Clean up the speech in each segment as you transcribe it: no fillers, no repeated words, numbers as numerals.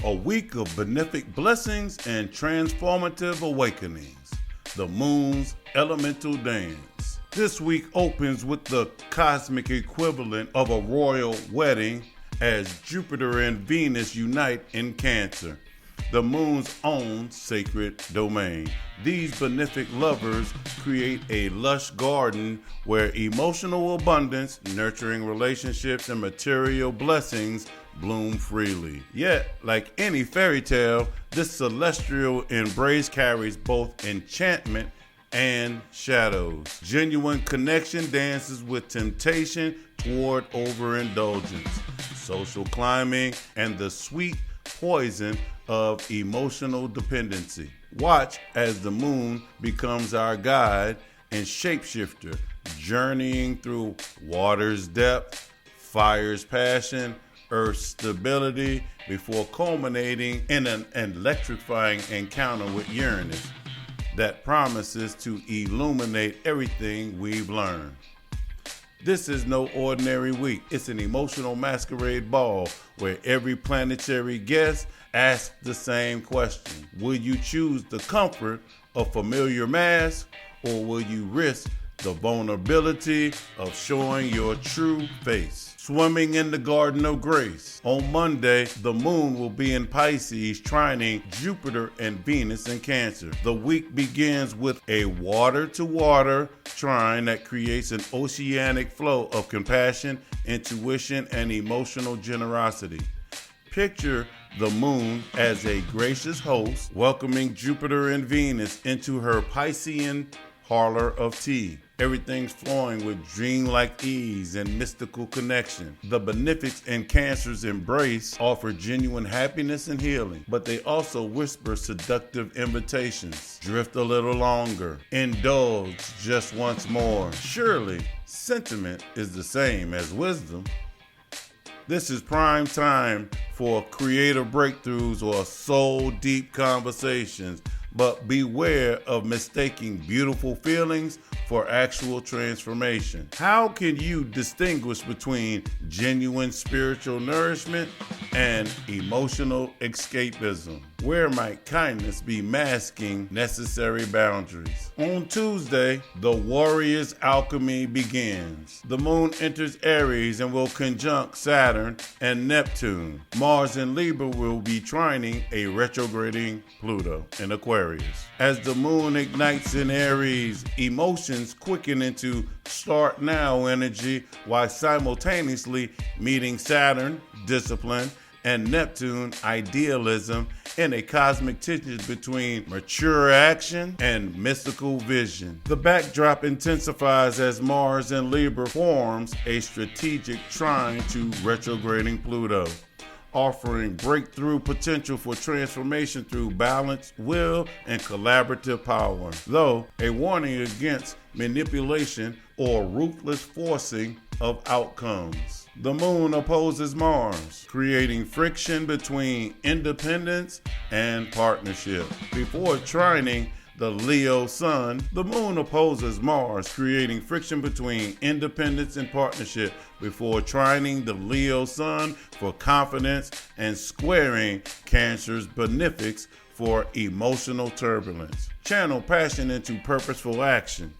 A week of benefic blessings and transformative awakenings. The moon's elemental dance. This week opens with the cosmic equivalent of a royal wedding as Jupiter and Venus unite in Cancer, the moon's own sacred domain. These benefic lovers create a lush garden where emotional abundance, nurturing relationships, and material blessings bloom freely. Yet, like any fairy tale, this celestial embrace carries both enchantment and shadows. Genuine connection dances with temptation toward overindulgence, social climbing, and the sweet poison of emotional dependency. Watch as the moon becomes our guide and shapeshifter, journeying through water's depth, fire's passion, Earth's stability, before culminating in an electrifying encounter with Uranus that promises to illuminate everything we've learned. This is no ordinary week. It's an emotional masquerade ball where every planetary guest asks the same question. Will you choose the comfort of familiar masks, or will you risk the vulnerability of showing your true face? Swimming in the Garden of Grace. On Monday, the moon will be in Pisces, trining Jupiter and Venus in Cancer. The week begins with a water-to-water trine that creates an oceanic flow of compassion, intuition, and emotional generosity. Picture the moon as a gracious host, welcoming Jupiter and Venus into her Piscean parlor of tea. Everything's flowing with dreamlike ease and mystical connection. The benefics and Cancer's embrace offer genuine happiness and healing, but they also whisper seductive invitations. Drift a little longer. Indulge just once more. Surely, sentiment is the same as wisdom. This is prime time for creative breakthroughs or soul-deep conversations, but beware of mistaking beautiful feelings for actual transformation. How can you distinguish between genuine spiritual nourishment and emotional escapism? Where might kindness be masking necessary boundaries? On Tuesday, the warrior's alchemy begins. The moon enters Aries and will conjunct Saturn and Neptune. Mars and Libra will be trining a retrograding Pluto in Aquarius. As the moon ignites in Aries, emotions quicken into start now energy while simultaneously meeting Saturn, discipline, and Neptune, idealism, in a cosmic tension between mature action and mystical vision. The backdrop intensifies as Mars and Libra forms a strategic trine to retrograding Pluto, offering breakthrough potential for transformation through balance, will, and collaborative power. Though a warning against manipulation or ruthless forcing of outcomes. The moon opposes Mars, creating friction between independence and partnership. Before trining the Leo sun, the moon opposes Mars, creating friction between independence and partnership before trining the Leo sun for confidence and squaring Cancer's benefics for emotional turbulence. Channel passion into purposeful action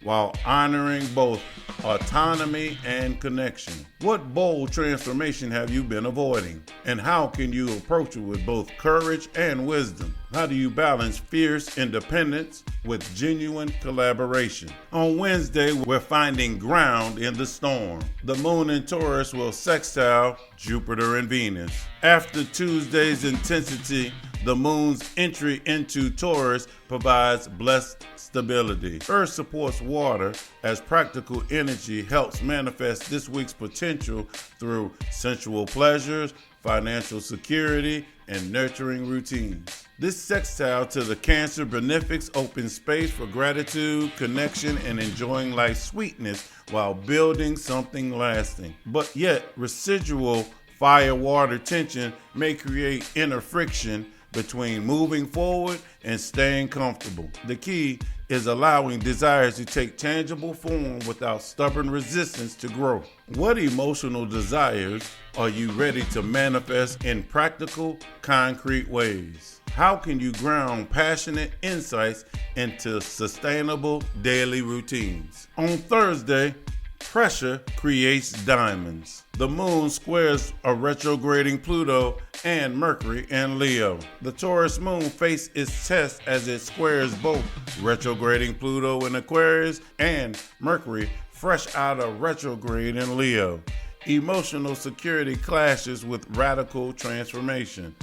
while honoring both autonomy and connection. What bold transformation have you been avoiding? And how can you approach it with both courage and wisdom? How do you balance fierce independence with genuine collaboration? On Wednesday, we're finding ground in the storm. The moon in Taurus will sextile Jupiter and Venus. After Tuesday's intensity, the moon's entry into Taurus provides blessed stability. Earth supports water as practical energy helps manifest this week's potential through sensual pleasures, financial security, and nurturing routines. This sextile to the Cancer benefics opens space for gratitude, connection, and enjoying life's sweetness while building something lasting. But yet, residual fire-water tension may create inner friction between moving forward and staying comfortable. The key is allowing desires to take tangible form without stubborn resistance to growth. What emotional desires are you ready to manifest in practical, concrete ways? How can you ground passionate insights into sustainable daily routines? On Thursday, pressure creates diamonds. The moon squares a retrograding Pluto and Mercury in Leo. The Taurus moon faces its test as it squares both retrograding Pluto in Aquarius and Mercury fresh out of retrograde in Leo. Emotional security clashes with radical transformation.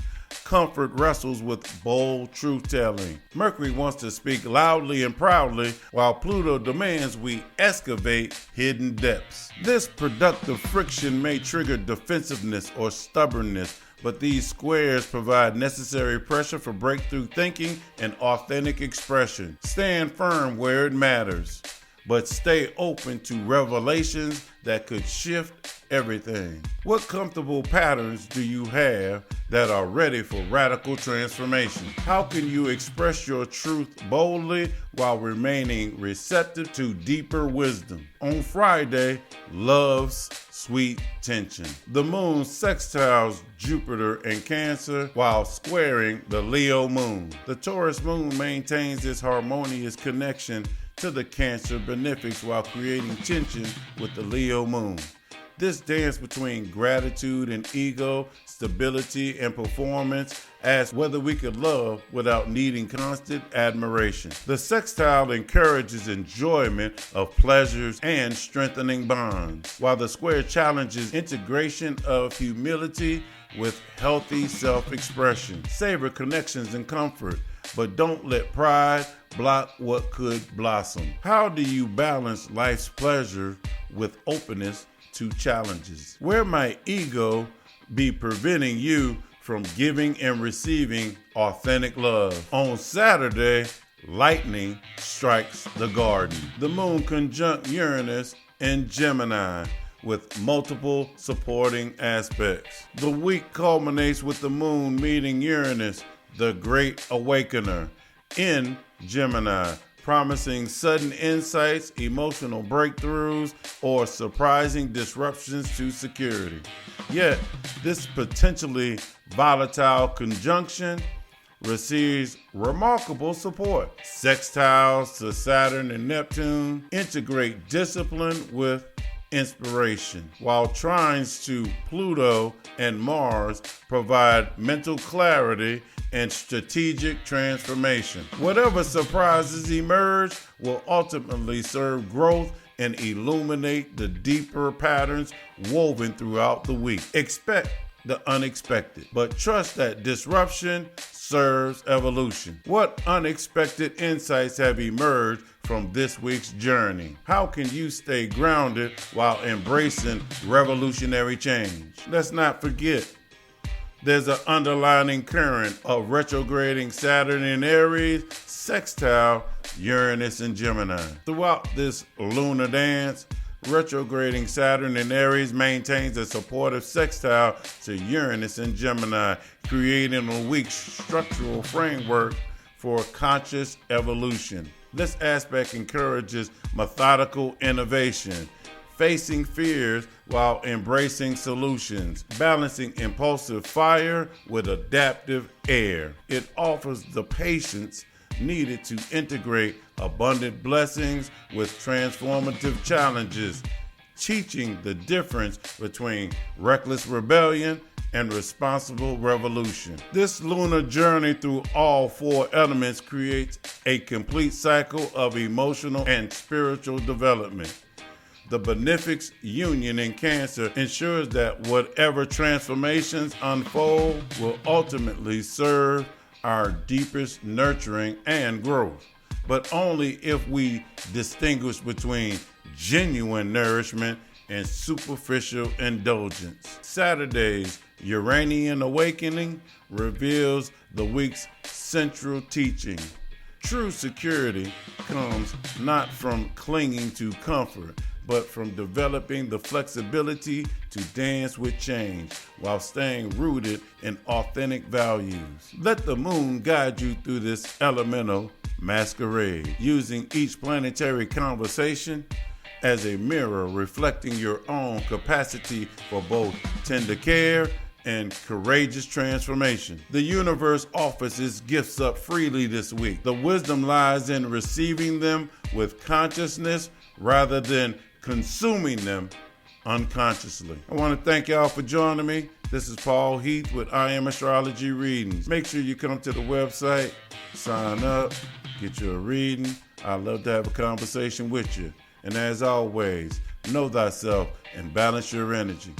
Comfort wrestles with bold truth-telling. Mercury wants to speak loudly and proudly, while Pluto demands we excavate hidden depths. This productive friction may trigger defensiveness or stubbornness, but these squares provide necessary pressure for breakthrough thinking and authentic expression. Stand firm where it matters, but stay open to revelations that could shift everything. What comfortable patterns do you have that are ready for radical transformation? How can you express your truth boldly while remaining receptive to deeper wisdom? On Friday, love's sweet tension. The moon sextiles Jupiter in Cancer while squaring the Leo moon. The Taurus moon maintains its harmonious connection to the Cancer benefics while creating tension with the Leo moon. This dance between gratitude and ego, stability and performance asks whether we could love without needing constant admiration. The sextile encourages enjoyment of pleasures and strengthening bonds, while the square challenges integration of humility with healthy self-expression. Savor connections and comfort, but don't let pride block what could blossom. How do you balance life's pleasure with openness to challenges? Where might ego be preventing you from giving and receiving authentic love? On Saturday, lightning strikes the garden. The moon conjunct Uranus in Gemini with multiple supporting aspects. The week culminates with the moon meeting Uranus, the great awakener, in Gemini, promising sudden insights, emotional breakthroughs, or surprising disruptions to security. Yet, this potentially volatile conjunction receives remarkable support. Sextiles to Saturn and Neptune integrate discipline with inspiration, while trines to Pluto and Mars provide mental clarity and strategic transformation. Whatever surprises emerge will ultimately serve growth and illuminate the deeper patterns woven throughout the week. Expect the unexpected, but trust that disruption serves evolution. What unexpected insights have emerged from this week's journey? How can you stay grounded while embracing revolutionary change? Let's not forget, there's an underlying current of retrograding Saturn in Aries, sextile Uranus in Gemini. Throughout this lunar dance, retrograding Saturn in Aries maintains a supportive sextile to Uranus in Gemini, creating a weak structural framework for conscious evolution. This aspect encourages methodical innovation, facing fears while embracing solutions, balancing impulsive fire with adaptive air. It offers the patience needed to integrate abundant blessings with transformative challenges, teaching the difference between reckless rebellion and responsible revolution. This lunar journey through all four elements creates a complete cycle of emotional and spiritual development. The Benefic's union in Cancer ensures that whatever transformations unfold will ultimately serve our deepest nurturing and growth, but only if we distinguish between genuine nourishment and superficial indulgence. Saturday's Uranian awakening reveals the week's central teaching. True security comes not from clinging to comfort, but from developing the flexibility to dance with change while staying rooted in authentic values. Let the moon guide you through this elemental masquerade, using each planetary conversation as a mirror reflecting your own capacity for both tender care and courageous transformation. The universe offers its gifts up freely this week. The wisdom lies in receiving them with consciousness rather than consuming them unconsciously. I want to thank y'all for joining me. This is Paul Heath with I Am Astrology Readings. Make sure you come to the website, sign up, get you a reading. I'd love to have a conversation with you. And as always, know thyself and balance your energy.